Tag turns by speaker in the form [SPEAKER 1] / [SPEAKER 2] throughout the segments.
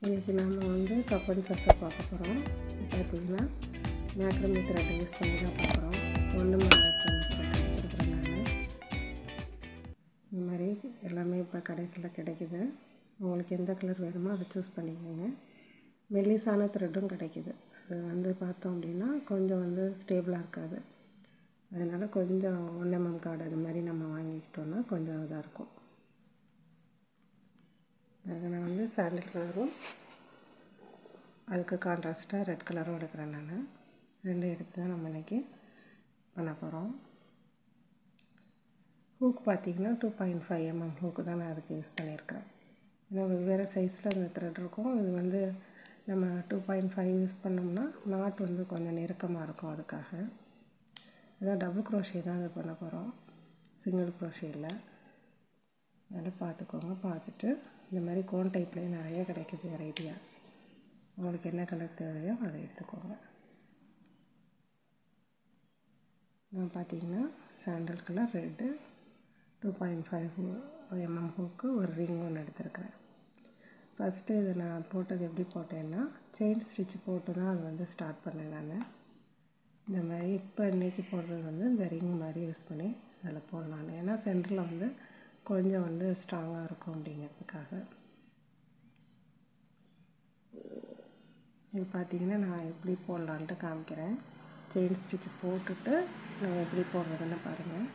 [SPEAKER 1] இன்றைக்கி நம்ம வந்து கப்பன் சசை பார்க்க போகிறோம். பார்த்திங்கன்னா மேக்ரமி த்ரெட் யூஸ் பண்ணி தான் பார்க்குறோம். ஒன்று மேக்ரமி த்ரெட் எடுத்துருக்குறேன் நான். இந்த மாதிரி எல்லாமே இப்போ கடைகளில் கிடைக்குது. உங்களுக்கு எந்த கலர் வேணுமோ அதை சூஸ் பண்ணிக்கோங்க. மெல்லிசான த்ரெட்டும் கிடைக்குது. அது வந்து பார்த்தோம் அப்படின்னா கொஞ்சம் வந்து ஸ்டேபிளாக இருக்காது. அதனால் கொஞ்சம் 1 mm கார்டு அது மாதிரி நம்ம வாங்கிக்கிட்டோன்னா கொஞ்சம் இதாக இருக்கும். நான் வந்து சாண்டில் கலரும் அதுக்கு கான்ட்ராஸ்ட்டாக ரெட் கலரும் எடுக்கிறேன். நான் 2 எடுத்து தான் நம்ம இன்றைக்கி பண்ண போகிறோம். ஹூக் பார்த்திங்கன்னா 2.5 mm ஹூக்கு தான் நான் அதுக்கு யூஸ் பண்ணியிருக்கிறேன். ஏன்னா வெவ்வேறு சைஸில் அந்த த்ரெட் இருக்கும். இது வந்து நம்ம 2.5 யூஸ் பண்ணோம்னா நாட் வந்து கொஞ்சம் நெருக்கமாக இருக்கும். அதுக்காக அதான் டபுள் க்ரோஷே தான் அது பண்ண போகிறோம், சிங்கிள் க்ரோஷே இல்லை. அதனால் பார்த்துக்கோங்க. பார்த்துட்டு இந்த மாதிரி கோன் டைப்லேயே நிறைய கிடைக்கிது வெரைட்டியாக. உங்களுக்கு என்ன கலர் தேவையோ அதை எடுத்துக்கோங்க. நான் பார்த்திங்கன்னா sandal colour red 2.5 mm hook ஒரு ரிங் ஒன்று எடுத்துருக்கிறேன். ஃபஸ்ட்டு இதை நான் போட்டது எப்படி போட்டேன்னா செயின் ஸ்டிச் போட்டு தான் அது வந்து ஸ்டார்ட் பண்ணேன். நான் இந்த மாதிரி இப்போ இன்றைக்கி போடுறது வந்து இந்த ரிங் மாதிரி யூஸ் பண்ணி அதில் போடலாம். ஏன்னா சென்டரில் வந்து கொஞ்சம் வந்து ஸ்ட்ராங்காக இருக்கும் அப்படிங்கிறதுக்காக. இது பார்த்திங்கன்னா நான் எப்படி போடலான்ட்டு காமிக்கிறேன். செயின் ஸ்டிச் போட்டுட்டு நம்ம எப்படி போடுறதுன்னு பாருங்கள்.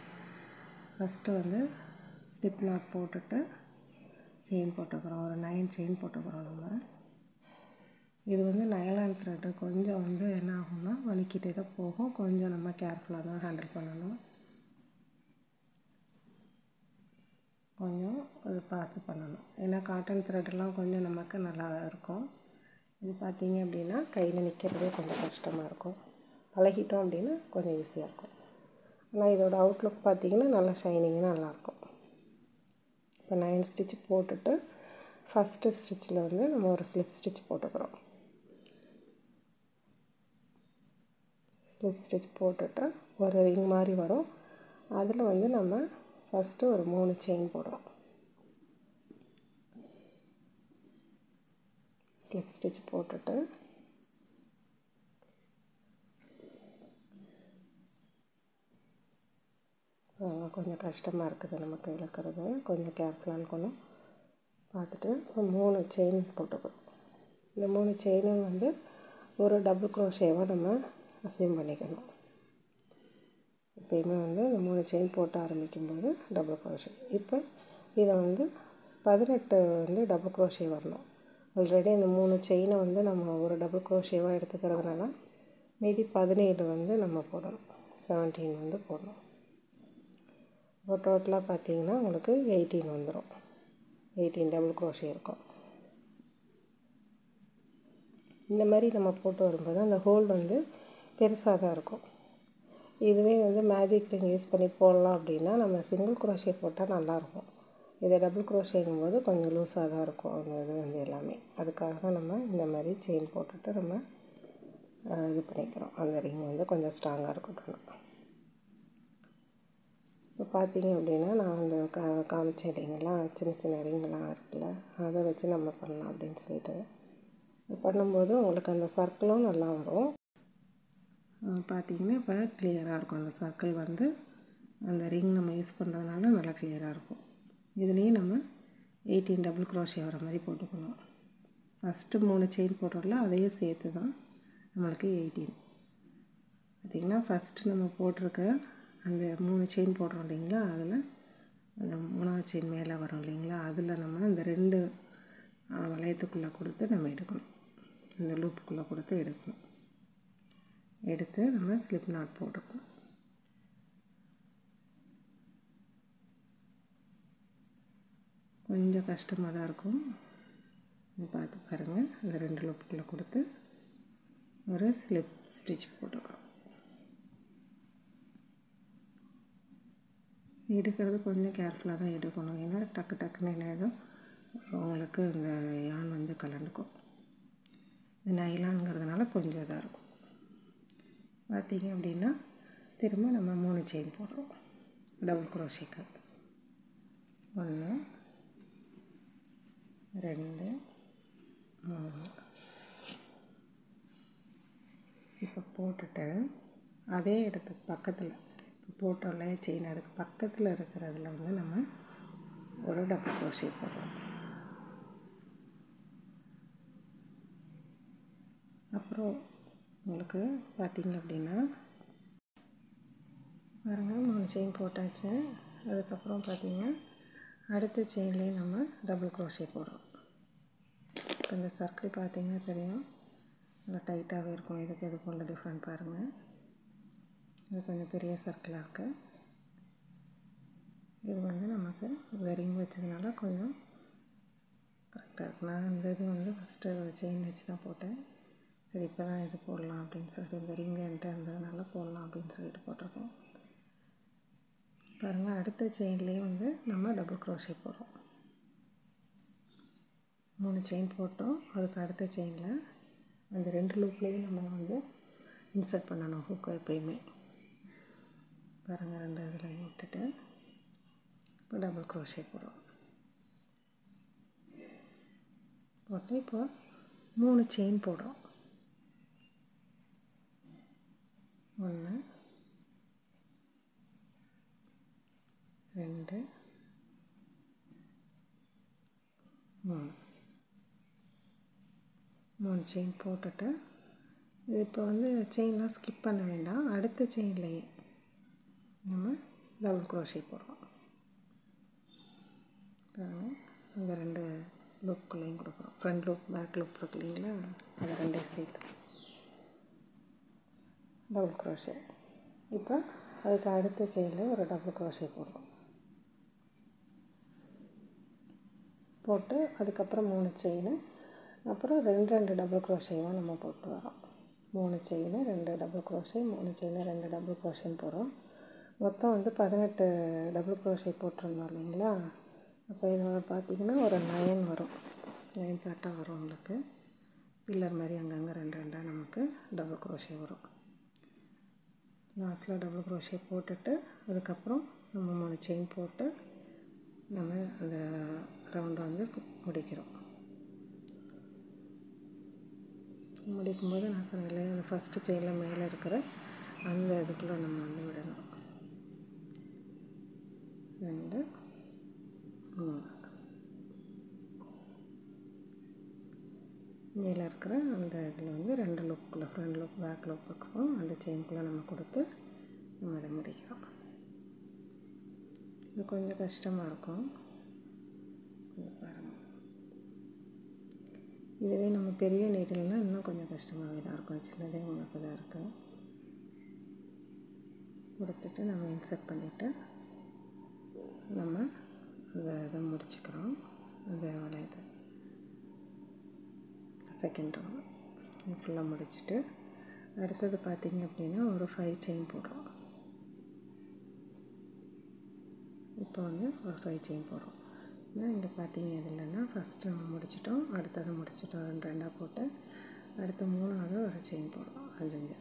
[SPEAKER 1] ஃபஸ்ட்டு வந்து ஸ்லிப் நாட் போட்டுட்டு செயின் போட்டுக்கிறோம். ஒரு 9 செயின் போட்டுக்கிறோம் நம்ம. இது வந்து நைலான் த்ரெட்டு கொஞ்சம் வந்து என்ன ஆகும்னா வலிக்கிட்டே தான் போகும். கொஞ்சம் நம்ம கேர்ஃபுல்லாக தான் ஹேண்டில் பண்ணணும். கொஞ்சம் அது பார்த்து பண்ணணும். ஏன்னா காட்டன் த்ரெட்டெல்லாம் கொஞ்சம் நமக்கு நல்லா இருக்கும். இது பார்த்திங்க அப்படின்னா கையில் நிற்கிறதே கொஞ்சம் கஷ்டமாக இருக்கும். பழகிட்டோம் அப்படின்னா கொஞ்சம் ஈஸியாக இருக்கும். ஆனால் இதோட அவுட்லுக் பார்த்திங்கன்னா நல்லா ஷைனிங்காக நல்லாயிருக்கும். இப்போ 9 ஸ்டிச் போட்டுட்டு ஃபஸ்ட்டு ஸ்டிச்சில் வந்து நம்ம ஒரு ஸ்லிப் ஸ்டிச் போட்டுக்கிறோம். ஸ்லிப் ஸ்டிச் போட்டுட்டு ஒரு ரிங் மாதிரி வரும். அதில் வந்து நம்ம ஃபஸ்ட்டு ஒரு 3 செயின் போடுறோம். ஸ்லிப் ஸ்டிச் போட்டுட்டு கொஞ்சம் கஷ்டமாக இருக்குது நமக்கு இழுக்கிறது. கொஞ்சம் கேர்ஃபுல்லாக இருக்கணும். பார்த்துட்டு இப்போ 3 செயின் போட்டுக்கிறோம். இந்த 3 செயினும் வந்து ஒரு டபுள் க்ரோஷேவாக நம்ம அசைன் பண்ணிக்கணும். எப்பயுமே வந்து இந்த 3 செயின் போட்டு ஆரம்பிக்கும்போது டபுள் க்ரோஷே. இப்போ இதை வந்து 18 வந்து டபுள் க்ரோஷே வரணும். ஆல்ரெடி இந்த 3 செயினை வந்து நம்ம ஒரு டபுள் க்ரோஷேவாக எடுத்துக்கிறதுனால மீதி 17 வந்து நம்ம போடணும். 17 வந்து போடணும். இப்போ டோட்டலாக பார்த்திங்கன்னா உங்களுக்கு 18 வந்துடும். 18 டபுள் க்ரோஷே இருக்கும். இந்த மாதிரி நம்ம போட்டு வரும்போது அந்த ஹோல் வந்து பெருசாக தான் இருக்கும். இதுவே வந்து மேஜிக் ரிங் யூஸ் பண்ணி போடலாம் அப்படின்னா நம்ம சிங்கிள் க்ரோஷே போட்டால் நல்லாயிருக்கும். இதை டபுள் க்ரோஷேங்கும்போது கொஞ்சம் லூஸாக தான் இருக்கும் அந்த இது வந்து எல்லாமே. அதுக்காக தான் நம்ம இந்த மாதிரி செயின் போட்டுட்டு நம்ம இது பண்ணிக்கிறோம். அந்த ரிங் வந்து கொஞ்சம் ஸ்ட்ராங்காக இருக்கட்டும். இப்போ பார்த்திங்க அப்படின்னா நான் அந்த காமிச்ச ரிங்கெல்லாம் சின்ன சின்ன ரிங்கெல்லாம் இருக்குல்ல, அதை வச்சு நம்ம பண்ணலாம் அப்படின்னு சொல்லிட்டு பண்ணும்போது உங்களுக்கு அந்த சர்க்கிளும் நல்லா வரும். பார்த்திங்கன்னா இப்போ கிளியராக இருக்கும். அந்த சர்க்கிள் வந்து அந்த ரிங் நம்ம யூஸ் பண்ணுறதுனால நல்லா கிளியராக இருக்கும். இதுலேயும் நம்ம 18 டபுள் க்ரோஷே வர மாதிரி போட்டுக்கணும். ஃபஸ்ட்டு 3 செயின் போட்டோம்ல அதையும் சேர்த்து தான் நம்மளுக்கு 18. பார்த்திங்கன்னா ஃபஸ்ட்டு நம்ம போட்டிருக்க அந்த 3 செயின் போடுறோம் இல்லைங்களா, அதில் அந்த 3ஆவது செயின் மேலே வரும் இல்லைங்களா, அதில் நம்ம அந்த 2 வளையத்துக்குள்ளே கொடுத்து நம்ம எடுக்கணும். இந்த லூப்புக்குள்ளே கொடுத்து எடுக்கணும். எடுத்து நம்ம ஸ்லிப் நாட் போட்டுக்கணும். கொஞ்சம் கஷ்டமாக தான் இருக்கும். பார்த்து பாருங்கள். அந்த 2 லூப்புக்குள்ளே கொடுத்து ஒரு ஸ்லிப் ஸ்டிச் போட்டுக்கிறோம். எடுக்கிறது கொஞ்சம் கேர்ஃபுல்லாக தான் எடுக்கணும். ஏன்னா டக்கு டக்குன்னு என்ன உங்களுக்கு இந்த யான் வந்து கலந்துக்கும். இந்த நைலான்ங்கிறதுனால கொஞ்சம் இதாக இருக்கும். பார்த்திங்க அப்படின்னா திரும்ப நம்ம 3 செயின் போடுறோம் டபுள் க்ரோஷேக்கு. 1 2 இப்போ போட்டுட்டு அதே இடத்துக்கு பக்கத்தில் போட்டோம்ல செயின் அதுக்கு பக்கத்தில் இருக்கிறதுல வந்து நம்ம ஒரு டபுள் க்ரோஷே போடுறோம். அப்புறம் உங்களுக்கு பார்த்திங்க அப்படின்னா பாருங்கள் 3 செயின் போட்டாச்சு. அதுக்கப்புறம் பார்த்திங்கன்னா அடுத்த செயின்லேயே நம்ம டபுள் க்ரோஷே போடுறோம். இப்போ இந்த சர்க்கிள் பார்த்திங்கன்னா தெரியும், நல்லா டைட்டாகவே இருக்கும். இதுக்கு உள்ள டிஃப்ரெண்ட் பாருங்கள். இது கொஞ்சம் பெரிய சர்க்கிளாக இருக்குது. இது வந்து நமக்கு இந்த ரிங் வச்சதுனால கொஞ்சம் கரெக்டாக இருக்குது. நான் இந்த இது வந்து ஃபஸ்ட்டு செயின் வச்சு தான் போட்டேன். சரி இப்போ தான் இது போடலாம் அப்படின்னு சொல்லிட்டு, இந்த ரிங் என்கிட்ட இருந்ததுனால போடலாம் அப்படின்னு சொல்லிட்டு போட்டிருக்கேன். பாருங்கள், அடுத்த செயின்லேயே வந்து நம்ம டபுள் க்ரோஷே போடுறோம். 3 செயின் போட்டோம். அதுக்கு அடுத்த செயினில் அந்த 2 லூப்லேயும் நம்ம வந்து இன்சர்ட் பண்ணணும் ஹூக்கை எப்பயுமே. பாருங்கள், 2 இதில் விட்டுட்டு இப்போ டபுள் க்ரோஷே போடுறோம். போட்டு இப்போ 3 செயின் போடுறோம். 1 2 3 செயின் போட்டுட்டு இது இப்போ வந்து செயின்லாம் ஸ்கிப் பண்ண வேண்டாம். அடுத்த செயின்லேயே நம்ம டபுள் க்ரோஷே போடுறோம். பாருங்கள், அந்த 2 லூப்புக்குள்ளேயும் கொடுக்குறோம். ஃப்ரண்ட் லூப் பேக் லூப் இருக்கு இல்லைங்களா, அதை 2 சேர்த்து டபுள் க்ரோஷே. இப்போ அதுக்கு அடுத்த செயினில் ஒரு டபுள் க்ரோஷே போடுறோம். போட்டு அதுக்கப்புறம் 3 செயின், அப்புறம் 2 டபுள் க்ரோஷேவாக நம்ம போட்டு வரோம். 3 chain 2 double crochet, 3 chain 2 double க்ரோஷேன்னு போடுறோம். மொத்தம் வந்து 18 டபுள் க்ரோஷே போட்டிருந்தோம் இல்லைங்களா. அப்போ இதில் பார்த்திங்கன்னா ஒரு 9 வரும். 9 பேட்டாக வரும் உங்களுக்கு. பில்லர் மாதிரி அங்கங்கே 2 நமக்கு டபுள் க்ரோஷே வரும். லாஸ்ட்டில் டபுள் க்ரோஷே போட்டுட்டு அதுக்கப்புறம் நம்ம 3 செயின் போட்டு நம்ம அந்த ரவுண்டு வந்து முடிக்கிறோம். முடிக்கும்போது நான் சொன்னேன் இல்லையா, அந்த ஃபஸ்ட்டு செயினில் மேலே இருக்கிற அந்த இதுக்குள்ளே நம்ம வந்து விடணும். 2 3 மேலே இருக்கிற அந்த இதில் வந்து 2 லூப்புக்குள்ளே ஃப்ரண்ட் லூப் பேக் லூப் இருக்கும். அந்த செயின்குள்ளே நம்ம கொடுத்து நம்ம அதை முடிக்கிறோம். இது கொஞ்சம் கஷ்டமாக இருக்கும். இது பாருங்கள், இதுவே நம்ம பெரிய நீடில்னால் இன்னும் கொஞ்சம் கஷ்டமாகவே தான் இருக்கும். சின்னதே உங்களுக்கு தான் இருக்குது. கொடுத்துட்டு நம்ம இன்சர்ட் பண்ணிவிட்டு நம்ம அந்த இதை முடிச்சுக்கிறோம். அந்த வளையத்தை செகண்ட் ரவுண்ட் ஃபுல்லாக முடிச்சுட்டு அடுத்தது பார்த்திங்க அப்படின்னா ஒரு 5 செயின் போடுறோம். இப்போ வந்து ஒரு 5 செயின் போடுறோம். இங்கே பார்த்தீங்க இது இல்லைன்னா ஃபஸ்ட்டு நம்ம முடிச்சிட்டோம், அடுத்தது முடிச்சிட்டோம். 2 போட்டு அடுத்த 3வது ஒரு செயின் போடுறோம். 5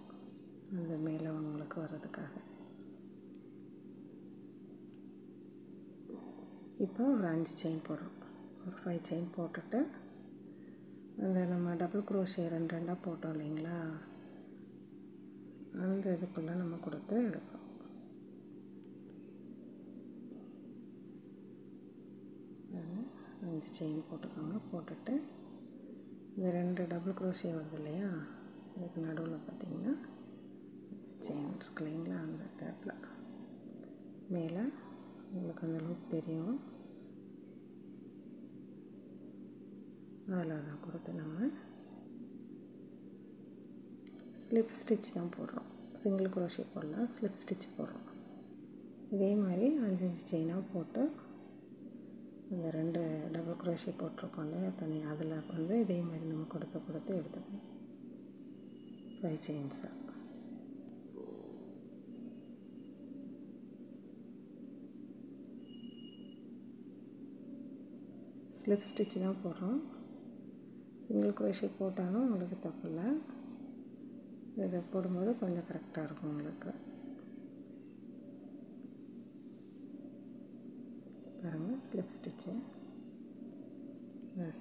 [SPEAKER 1] அந்த மேலே உங்களுக்கு வர்றதுக்காக. இப்போ ஒரு 5 செயின் போடுறோம். ஒரு 5 செயின் போட்டுட்டு அந்த நம்ம டபுள் க்ரோஷே 2 போட்டோம் இல்லைங்களா, அந்த இதுக்குள்ளே நம்ம கொடுத்து எடுக்கிறோம். அஞ்சு செயின் போட்டுக்கோங்க. போட்டுட்டு இந்த 2 டபுள் க்ரோஷே வருது இல்லையா, அதுக்கு நடுவில் பார்த்திங்கன்னா செயின் இருக்கு இல்லைங்களா, அந்த கேப்பில் மேலே உங்களுக்கு அந்த லூப் தெரியும், அதில் தான் கொடுத்து நம்ம ஸ்லிப் ஸ்டிச் தான் போடுறோம். சிங்கிள் க்ரோஷே போடலாம், ஸ்லிப் ஸ்டிச் போடுறோம். இதே மாதிரி 5 செயினாக போட்டு அந்த 2 டபுள் க்ரோஷே போட்டிருக்கோம் இல்லையா தனியாக, அதில் வந்து இதே மாதிரி நம்ம கொடுத்து எடுத்துக்கணும். 5 செயின்ஸாக ஸ்லிப் ஸ்டிச் தான் போடுறோம். சிங்கிள் க்ரோஷே போட்டாலும் உங்களுக்கு தப்பு இல்லை, இதை போடும்போது கொஞ்சம் கரெக்டாக இருக்கும் உங்களுக்கு. பாருங்கள், ஸ்லிப் ஸ்டிச்சு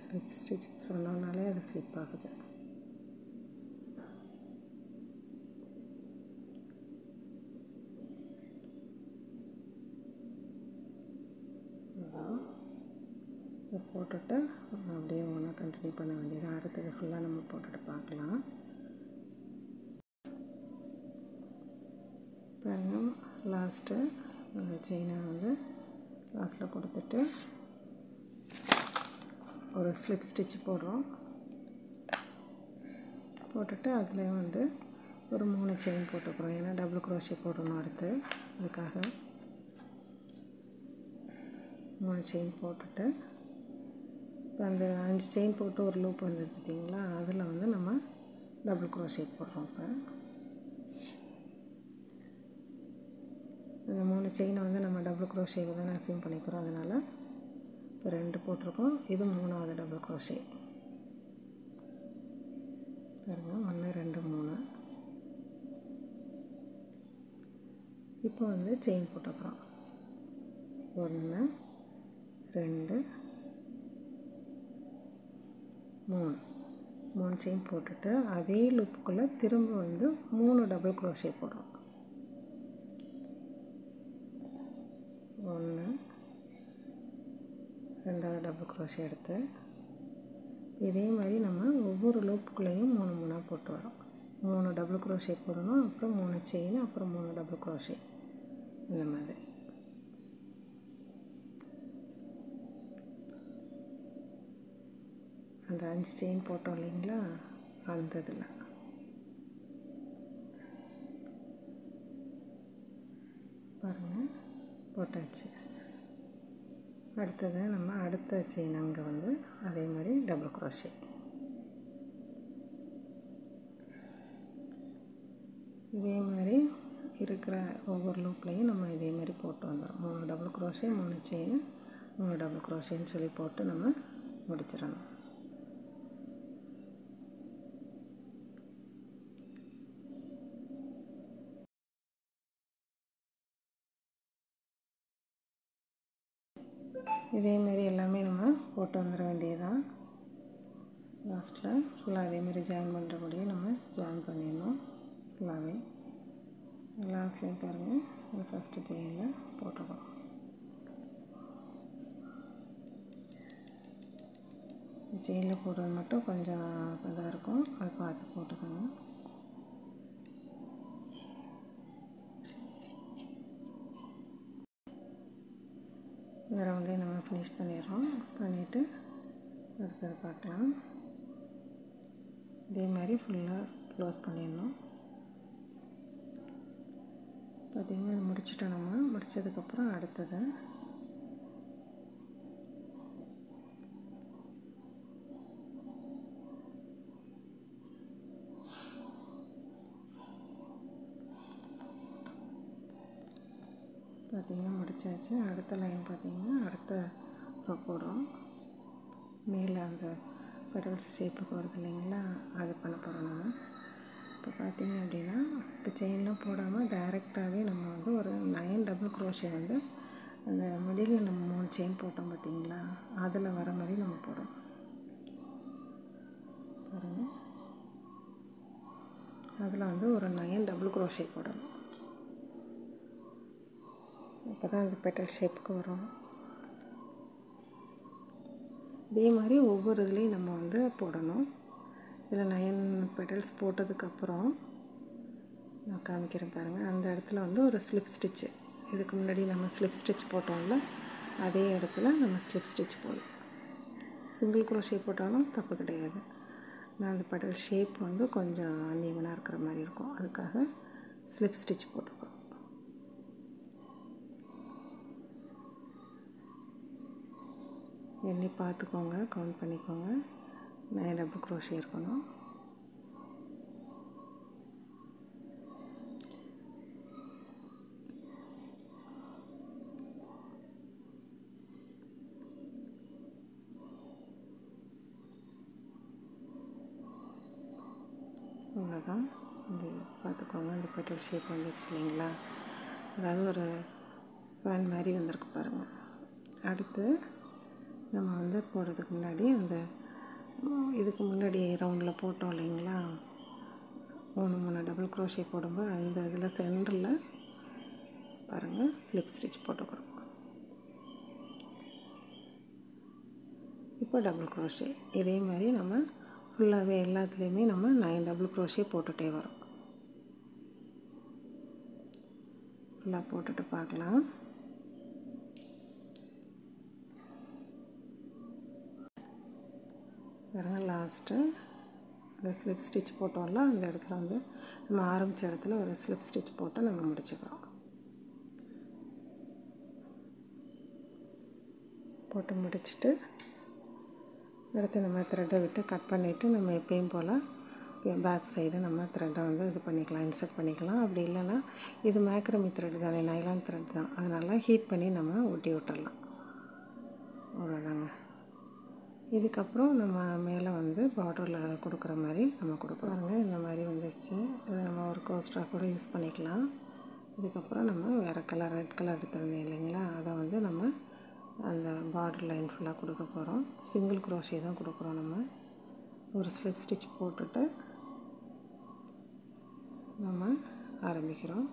[SPEAKER 1] ஸ்லிப் ஸ்டிச் சொன்னோம்னாலே அது ஸ்லிப் ஆகுது. இதை போட்டுட்டு அப்படியே ஒன்றா கண்டினியூ பண்ண வேண்டியது. அடுத்தது ஃபுல்லாக நம்ம போட்டுட்டு பார்க்கலாம். பாருங்கள், லாஸ்ட்டு அந்த செயினை வந்து லாஸ்ட்டில் கொடுத்துட்டு ஒரு ஸ்லிப் ஸ்டிச் போடுறோம். போட்டுட்டு அதில் வந்து ஒரு 3 செயின் போட்டுக்கிறோம். ஏன்னா டபுள் க்ரோஷே போடணும் அடுத்து. அதுக்காக 3 செயின் போட்டுட்டு இப்போ அந்த 5 செயின் போட்டு ஒரு லூப் வந்தது பார்த்திங்களா, அதில் வந்து நம்ம டபுள் க்ரோஷே போடுறோம். இப்போ இந்த 3 செயினை வந்து நம்ம டபுள் க்ரோஷேவை தான் அசைன் பண்ணிக்கிறோம். அதனால் இப்போ 2 போட்டிருக்கோம். இது 3வது டபுள் க்ரோஷே. பாருங்கள், 1 2 3. இப்போ வந்து செயின் போட்டுக்கிறோம். 1 2 3 செயின் போட்டுட்டு அதே லூப்புக்குள்ளே திரும்ப வந்து 3 டபுள் க்ரோஷே போடுறோம். 1 2வது டபுள் க்ரோஷே எடுத்து இதே மாதிரி நம்ம ஒவ்வொரு லூப்புக்குள்ளேயும் 3 போட்டு வரோம். 3 டபுள் க்ரோஷே போடணும், அப்புறம் 3 செயின், அப்புறம் 3 டபுள் க்ரோஷே. இந்த மாதிரி அந்த 5 செயின் போட்டோம் இல்லைங்களா, அந்த இதில் பாருங்கள் போட்டாச்சு. அடுத்தது நம்ம அடுத்த செயின் அங்கே வந்து அதே மாதிரி டபுள் க்ரோஷே. இதே மாதிரி இருக்கிற ஒவ்வொரு லூப்லேயும் நம்ம இதே மாதிரி போட்டு வந்துடும். 3 டபுள் க்ரோஷே, 3 செயின், 3 டபுள் க்ரோஷேன்னு சொல்லி போட்டு நம்ம முடிச்சிடணும். இதேமாரி எல்லாமே நம்ம போட்டு வந்துட வேண்டியதுதான். லாஸ்ட்டில் ஃபுல்லாக அதேமாரி ஜாயின் பண்ணுறபடியே நம்ம ஜாயின் பண்ணிடணும் ஃபுல்லாகவே. லாஸ்ட்லேயும் பாருங்கள், இந்த ஃபஸ்ட்டு செயினில் போட்டுருக்கோம். செயினில் போடுறது மட்டும் கொஞ்சம் இதாக இருக்கும், அது பார்த்து போட்டுக்கோங்க. இந்த ரவுண்டையும் நம்ம ஃபினிஷ் பண்ணிடுறோம். பண்ணிவிட்டு அடுத்தது பார்க்கலாம். இதே மாதிரி ஃபுல்லாக க்ளோஸ் பண்ணிடணும். பார்த்திங்கன்னா இது முடிச்சுட்டோம். நம்ம முடித்ததுக்கப்புறம் அடுத்தது பார்த்திங்கன்னா முடிச்சாச்சு. அடுத்த லைன் பார்த்திங்கன்னா அடுத்த ரோ போடுறோம். மேலே அந்த பெடல்ஸ் ஷேப்புக்கு வருது இல்லைங்களா, அது பண்ண போகிறோம் நம்ம. இப்போ பார்த்திங்க அப்படின்னா இப்போ செயின்லாம் போடாமல் டைரெக்டாகவே நம்ம வந்து ஒரு 9 டபுள் க்ரோஷே வந்து அந்த மிடில் நம்ம 3 செயின் போட்டோம் பார்த்திங்களா, அதில் வர மாதிரி நம்ம போடுறோம். பாருங்கள், அதில் வந்து ஒரு 9 டபுள் க்ரோஷே போடணும். அப்போ தான் அந்த பெட்டல் ஷேப்புக்கு வரும். இதே மாதிரி ஒவ்வொரு இதுலேயும் நம்ம வந்து போடணும். இதில் 9 பெட்டல்ஸ் போட்டதுக்கப்புறம் நான் காமிக்கிறேன் பாருங்கள். அந்த இடத்துல வந்து ஒரு ஸ்லிப் ஸ்டிச்சு, இதுக்கு முன்னாடி நம்ம ஸ்லிப் ஸ்டிச் போட்டோம்ல, அதே இடத்துல நம்ம ஸ்லிப் ஸ்டிச் போடலாம். சிங்கிள் க்ரோஷே போட்டாலும் தப்பு கிடையாது. நான் அந்த பெட்டல் ஷேப் வந்து கொஞ்சம் அன்ஈவனாக இருக்கிற மாதிரி இருக்கும், அதுக்காக ஸ்லிப் ஸ்டிச் போட்டுக்கிறோம். எண்ணி பார்த்துக்கோங்க, கவுண்ட் பண்ணிக்கோங்க. 9 டபுள் க்ரோஷே இருக்கணும். அவ்வளோதான். இது பார்த்துக்கோங்க, இந்த பெட்டல் ஷேப் வந்துச்சு இல்லைங்களா, அதாவது ஒரு ஃபேன் மாதிரி வந்திருக்கு பாருங்கள். அடுத்து நம்ம வந்து போடுறதுக்கு முன்னாடி அந்த இதுக்கு முன்னாடி ரவுண்டில் போட்டோம் இல்லைங்களா, 3 டபுள் க்ரோஷே போடும்போது அந்த இதில் சென்டரில் பாருங்கள் ஸ்லிப் ஸ்டிச் போட்டுக்கிறோம். இப்போ டபுள் க்ரோஷே இதே மாதிரி நம்ம ஃபுல்லாகவே எல்லாத்துலேயுமே நம்ம 9 டபுள் க்ரோஷே போட்டுகிட்டே வரோம். ஃபுல்லாக போட்டுட்டு பார்க்கலாம். பாருங்கள் லாஸ்ட்டு இந்த ஸ்லிப் ஸ்டிச் போட்டோம்ல, அந்த இடத்துல வந்து நம்ம ஆரம்பித்த இடத்துல ஒரு ஸ்லிப் ஸ்டிச் போட்டு நம்ம முடிச்சுக்கிறோம். போட்டு முடிச்சுட்டு அடுத்து நம்ம த்ரெட்டை விட்டு கட் பண்ணிவிட்டு நம்ம எப்பயும் போல் பேக் சைடு நம்ம த்ரெட்டை வந்து இது பண்ணிக்கலாம், இன்சர்ட் பண்ணிக்கலாம். அப்படி இல்லைன்னா இது மேக்ரமி த்ரெட் தானே, நைலான் த்ரெட் தான், அதனால் ஹீட் பண்ணி நம்ம ஒட்டி விட்டுடலாம். அவ்வளோதாங்க. இதுக்கப்புறம் நம்ம மேலே வந்து பார்டரில் கொடுக்குற மாதிரி நம்ம கொடுக்குறாங்க. இந்த மாதிரி வந்துச்சு. இதை நம்ம ஒரு கோஸ்டாக கூட யூஸ் பண்ணிக்கலாம். இதுக்கப்புறம் நம்ம வேறு கலர் ரெட் கலர் எடுத்துருந்தேன் இல்லைங்களா, அதை வந்து நம்ம அந்த பார்டர் லைன் ஃபுல்லாக கொடுக்க போகிறோம். சிங்கிள் க்ரோஷே தான் கொடுக்குறோம். நம்ம ஒரு ஸ்லிப் ஸ்டிச் போட்டுட்டு நம்ம ஆரம்பிக்கிறோம்.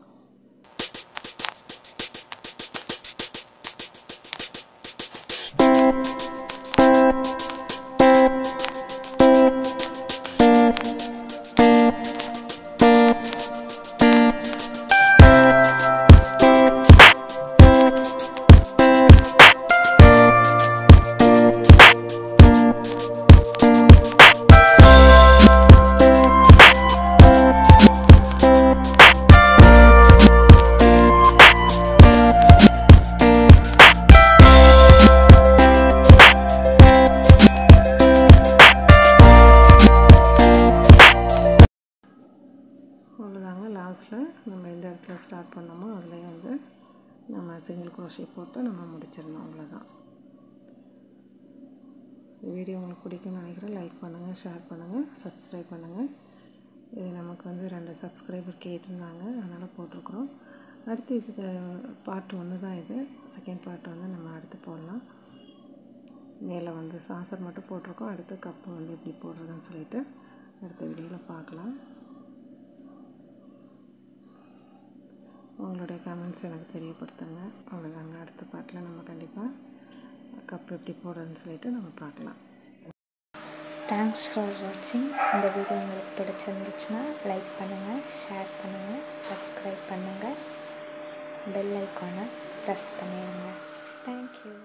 [SPEAKER 1] அவ்வளோதாங்க. லாஸ்ட்டில் நம்ம எந்த இடத்துல ஸ்டார்ட் பண்ணோமோ அதில் வந்து நம்ம சிங்கிள் க்ரோஷே போட்டு நம்ம முடிச்சிடணும். அவ்வளோதான். இந்த வீடியோ உங்களுக்கு பிடிக்கும்னு நினைக்கிறேன். லைக் பண்ணுங்கள், ஷேர் பண்ணுங்கள், சப்ஸ்கிரைப் பண்ணுங்கள். இது நமக்கு வந்து 2 சப்ஸ்கிரைபர் கேட்டிருந்தாங்க, அதனால் போட்டிருக்குறோம். அடுத்து இதுக்கு பார்ட் 1 தான் இது. செகண்ட் பார்ட் வந்து நம்ம அடுத்து போடலாம். மேலே வந்து சாசர் மட்டும் போட்டிருக்கோம். அடுத்து கப்பு வந்து எப்படி போடுறதுன்னு சொல்லிட்டு அடுத்த வீடியோவில் பார்க்கலாம். உங்களுடைய கமெண்ட்ஸ் எனக்கு தெரியப்படுத்துங்க. அவ்வளோதாங்க. அடுத்த பார்ட்டில் நம்ம கண்டிப்பாக கப் எப்படி போடுறதுன்னு சொல்லிட்டு நம்ம பார்க்கலாம்.
[SPEAKER 2] தேங்க்ஸ் ஃபார் வாட்சிங். இந்த வீடியோ உங்களுக்கு பிடிச்சிருந்துச்சுன்னா லைக் பண்ணுங்கள், ஷேர் பண்ணுங்கள், சப்ஸ்கிரைப் பண்ணுங்கள், பெல் ஐக்கானை ப்ரெஸ் பண்ணிடுங்க. தேங்க்யூ.